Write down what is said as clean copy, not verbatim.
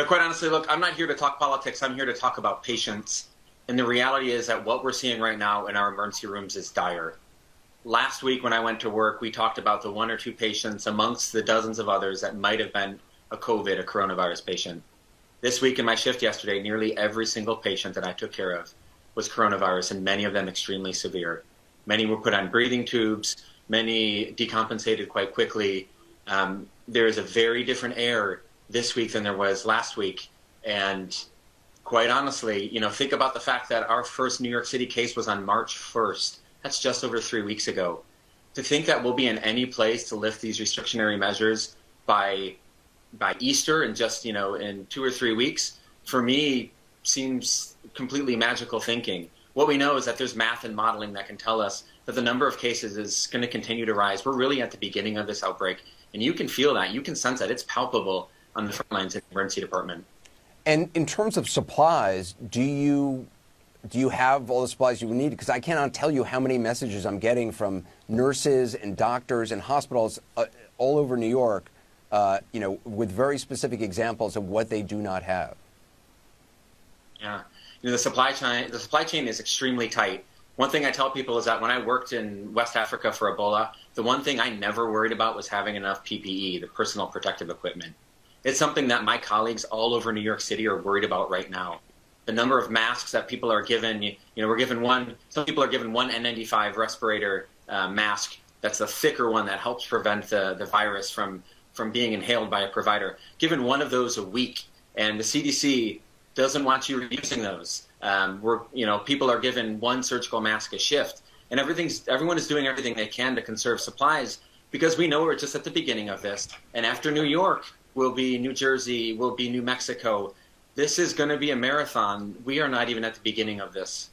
Quite honestly, look, I'm not here to talk politics. I'm here to talk about patients. And the reality is that what we're seeing right now in our emergency rooms is dire. Last week when I went to work, we talked about the one or two patients amongst the dozens of others that might have been a coronavirus patient. This week in my shift yesterday, nearly every single patient that I took care of was coronavirus, and many of them extremely severe. Many were put on breathing tubes, many decompensated quite quickly. There is a very different air this week than there was last week. And quite honestly, think about the fact that our first New York City case was on March 1st. That's just over 3 weeks ago. To think that we'll be in any place to lift these restrictionary measures by Easter in just, in 2 or 3 weeks, for me, seems completely magical thinking. What we know is that there's math and modeling that can tell us that the number of cases is going to continue to rise. We're really at the beginning of this outbreak, and you can feel that. You can sense that. It's palpable on the front lines in the emergency department. And in terms of supplies, do you have all the supplies you need? Because I cannot tell you how many messages I'm getting from nurses and doctors and hospitals all over New York, with very specific examples of what they do not have. Yeah, the supply chain is extremely tight. One thing I tell people is that when I worked in West Africa for Ebola, the one thing I never worried about was having enough PPE, the personal protective equipment. It's something that my colleagues all over New York City are worried about right now. The number of masks that people are given, some people are given one N95 respirator mask. That's the thicker one that helps prevent the virus from being inhaled by a provider. Given one of those a week, and the CDC doesn't want you using those. People are given one surgical mask a shift, and everyone is doing everything they can to conserve supplies, because we know we're just at the beginning of this. And after New York will be New Jersey, will be New Mexico. This is going to be a marathon. We are not even at the beginning of this.